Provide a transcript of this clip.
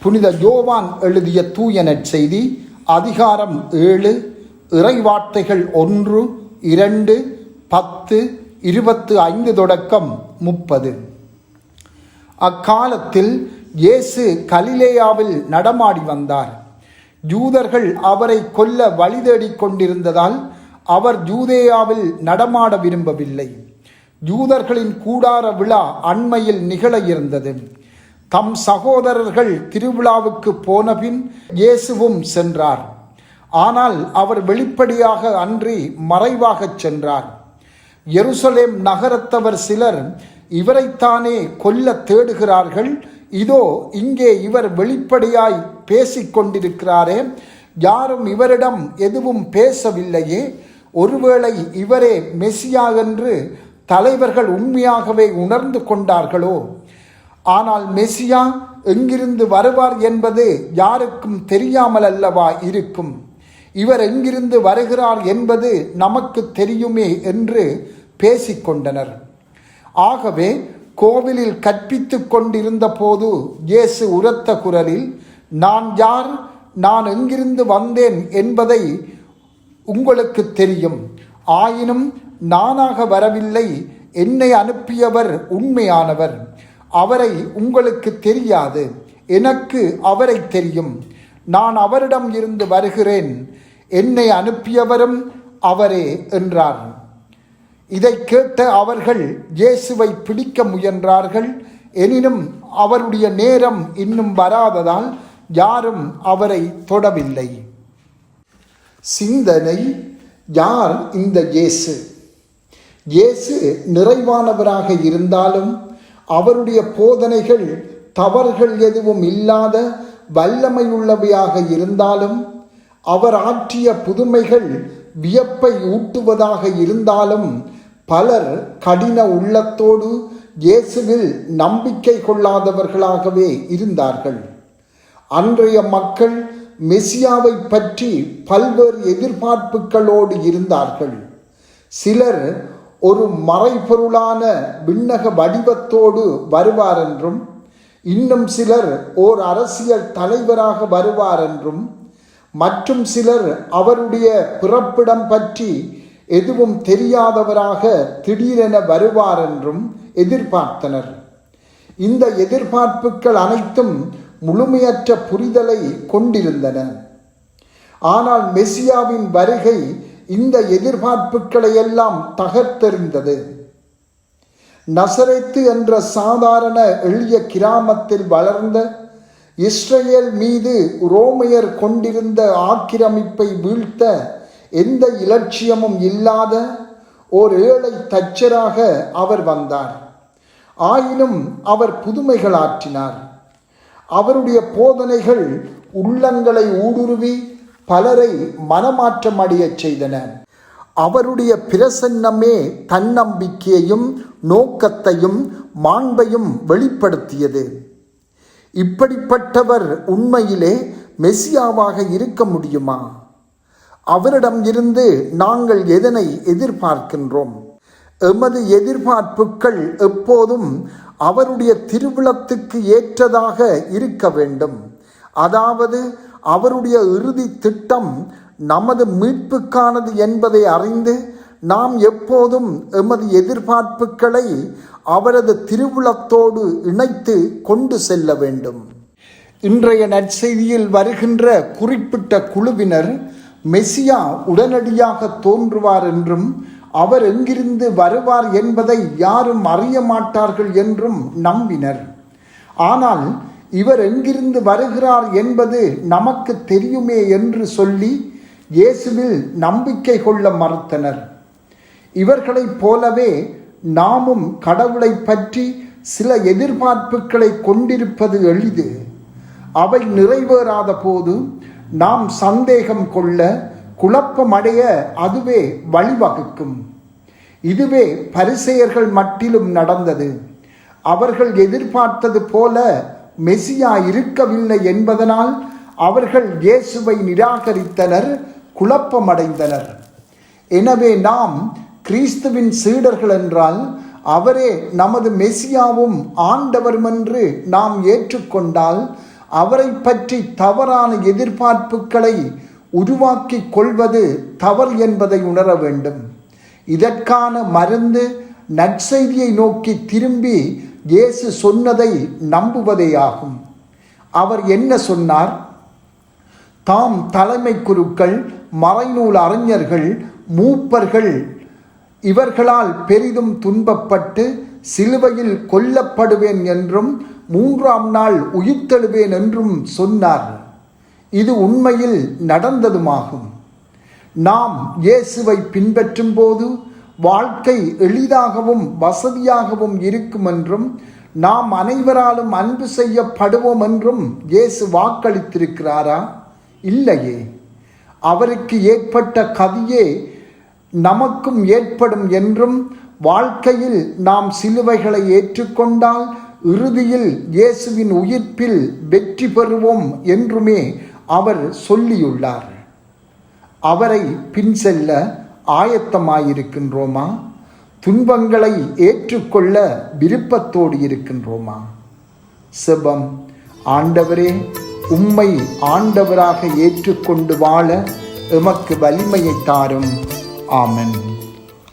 புனித யோவான் எழுதிய தூய நற்செய்தி அதிகாரம் 7 இறைவார்த்தைகள் 1, 2, 10, 25 தொடக்கம் 30. அக்காலத்தில் இயேசு கலிலேயாவில் நடமாடி வந்தார். யூதர்கள் அவரை கொல்ல வழி தேடிக் கொண்டிருந்ததால் அவர் யூதேயாவில் நடமாட விரும்பவில்லை. யூதர்களின் கூடார விழா அண்மையில் நிகழ இருந்தது. தம் சகோதரர்கள் திருவிழாவுக்கு போனபின் இயேசுவும் சென்றார். ஆனால் அவர் வெளிப்படையாக அன்றி மறைவாகச் சென்றார். எருசலேம் நகரத்தவர் சிலர் இவரைத்தானே கொல்ல தேடுகிறார்கள், இதோ இங்கே இவர் வெளிப்படையாய் பேசிக்கொண்டிருக்கிறாரே, யாரும் இவரிடம் எதுவும் பேசவில்லையே, ஒருவேளை இவரே மெசியா என்று தலைவர்கள் உண்மையாகவே உணர்ந்து கொண்டார்களோ? ஆனால் மெசியா எங்கிருந்து வருவார் என்பது யாருக்கும் தெரியாமல் அல்லவா இருக்கும்? இவர் எங்கிருந்து வருகிறார் என்பது நமக்கு தெரியுமே என்று பேசிக்கொண்டனர். ஆகவே கோவிலில் கற்பித்து கொண்டிருந்த போது இயேசு உரத்த குரலில், நான் யார், நான் எங்கிருந்து வந்தேன் என்பதை உங்களுக்கு தெரியும். ஆயினும் நானாக வரவில்லை, என்னை அனுப்பியவர் உண்மையானவர். அவரை உங்களுக்கு தெரியாது, எனக்கு அவரை தெரியும். நான் அவரிடம் இருந்து வருகிறேன், என்னை அனுப்பியவரும் அவரே என்றார். இதை கேட்ட அவர்கள் இயேசுவை பிடிக்க முயன்றார்கள். எனினும் அவருடைய நேரம் இன்னும் வராததால் யாரும் அவரை தொடவில்லை. சிந்தனை: யார் இந்த இயேசு? இயேசு நிறைவானவராக இருந்தாலும் அவருடைய போதனைகள் தவறுகள் எதுவும் இல்லாத வல்லமையுள்ளவையாக இருந்தாலும், அவர் ஆற்றிய புதுமைகள் வியப்பை ஊட்டுவதாக இருந்தாலும், பலர் கடின உள்ளத்தோடு இயேசுவில் நம்பிக்கை கொள்ளாதவர்களாகவே இருந்தார்கள். அன்றைய மக்கள் மெசியாவை பற்றி பல்வேறு எதிர்பார்ப்புகளோடு இருந்தார்கள். சிலர் ஒரு மறைபொருளான விண்ணக வடிவத்தோடு வருவார் என்றும், இன்னும் சிலர் ஓர் அரசியல் தலைவராக வருவார் என்றும், மற்றும் சிலர் அவருடைய பிறப்பிடம் பற்றி எதுவும் தெரியாதவராக திடீரென வருவார் என்றும் எதிர்பார்த்தனர். இந்த எதிர்பார்ப்புகள் அனைத்தும் முழுமையற்ற புரிதலை கொண்டிருந்தன. ஆனால் மெசியாவின் வருகை இந்த எதிர்பார்ப்புகளை எல்லாம் தகர்த்தெறிந்தது. நசரேத்து என்ற சாதாரண எளிய கிராமத்தில் வளர்ந்த, இஸ்ரேல் மீது ரோமையர் கொண்டிருந்த ஆக்கிரமிப்பை வீழ்த்த எந்த இலட்சியமும் இல்லாத ஓர் ஏழை தச்சராக அவர் வந்தார். ஆயினும் அவர் புதுமைகள் ஆற்றினார். அவருடைய போதனைகள் உள்ளங்களை ஊடுருவி பலரை மனமாற்றம் அடையச் செய்தன. அவருடைய பிரசன்னமே தன்னம்பிக்கையையும் நோக்கத்தையும் மாண்பையும் வெளிப்படுத்தியது. இப்படிப்பட்டவர் உண்மையிலே மெசியாவாக இருக்க முடியுமா? அவரிடம் இருந்து நாங்கள் எதனை எதிர்பார்க்கின்றோம்? எமது எதிர்பார்ப்புகள் எப்போதும் அவருடைய திருவுளத்துக்கு ஏற்றதாக இருக்க வேண்டும். அதாவது அவருடைய இறுதி திட்டம் நமது மீட்புக்கானது என்பதை அறிந்து நாம் எப்போதும் எமது எதிர்பார்ப்புகளை அவரது திருவுளத்தோடு இணைத்து கொண்டு செல்ல வேண்டும். இன்றைய நற்செய்தியில் வருகின்ற குறிப்பிட்ட குழுவினர் மெசியா உடனடியாக தோன்றுவார் என்றும், அவர் எங்கிருந்து வருவார் என்பதை யாரும் அறிய மாட்டார்கள் என்றும் நம்பினர். ஆனால் இவர் எங்கிருந்து வருகிறார் என்பது நமக்கு தெரியுமே என்று சொல்லி இயேசுவில் நம்பிக்கை கொள்ள மறுத்தனர். இவர்களைப் போலவே நாமும் கடவுளை பற்றி சில எதிர்பார்ப்புகளை கொண்டிருப்பது எளிது. அவை நிறைவேறாத போது நாம் சந்தேகம் கொள்ள, குழப்பமடைய அதுவே வழிவகுக்கும். இதுவே பரிசேயர்கள் மட்டிலும் நடந்தது. அவர்கள் எதிர்பார்த்தது போல மெசியா இருக்கவில்லை என்பதனால் அவர்கள் இயேசுவை நிராகரித்தனர், குழப்பமடைந்தனர். எனவே நாம் கிறிஸ்துவின் சீடர்கள் என்றால் அவரே நமது மெசியாவும் ஆண்டவரும் என்று நாம் ஏற்றுக்கொண்டால் அவரை பற்றி தவறான எதிர்பார்ப்புகளை உருவாக்கி கொள்வது தவறு என்பதை உணர வேண்டும். இதற்கான மருந்து நற்செய்தியை நோக்கி திரும்பி இயேசு சொன்னதை நம்புவதே ஆகும். அவர் என்ன சொன்னார்? தாம் தலைமை குருக்கள், மறைநூல் அறிஞர்கள், மூப்பர்கள் இவர்களால் பெரிதும் துன்பப்பட்டு சிலுவையில் கொல்லப்படுவேன் என்றும் 3ஆம் நாள் உயிர்த்தெழுவேன் என்றும் சொன்னார். இது உண்மையில் நடந்ததுமாகும். நாம் இயேசுவை பின்பற்றும் போது வாழ்க்கை எளிதாகவும் வசதியாகவும் இருக்கும் என்றும் நாம் அனைவராலும் அன்பு செய்யப்படுவோம் என்றும் இயேசு வாக்களித்திருக்கிறாரா? இல்லையே. அவருக்கு ஏற்பட்ட கதியே நமக்கும் ஏற்படும் என்றும் வாழ்க்கையில் நாம் சிலுவைகளை ஏற்றுக்கொண்டால் இறுதியில் இயேசுவின் உயிர்ப்பில் வெற்றி பெறுவோம் என்றுமே அவர் சொல்லியுள்ளார். அவரை பின் செல்ல ஆயத்தமாயிருக்கின்றோமா? துன்பங்களை ஏற்றுக்கொள்ள விருப்பத்தோடு இருக்கின்றோமா? செபம். ஆண்டவரே, உம்மை ஆண்டவராக ஏற்றுக்கொண்டு வாழ எமக்கு வலிமையை தாரும். ஆமென்.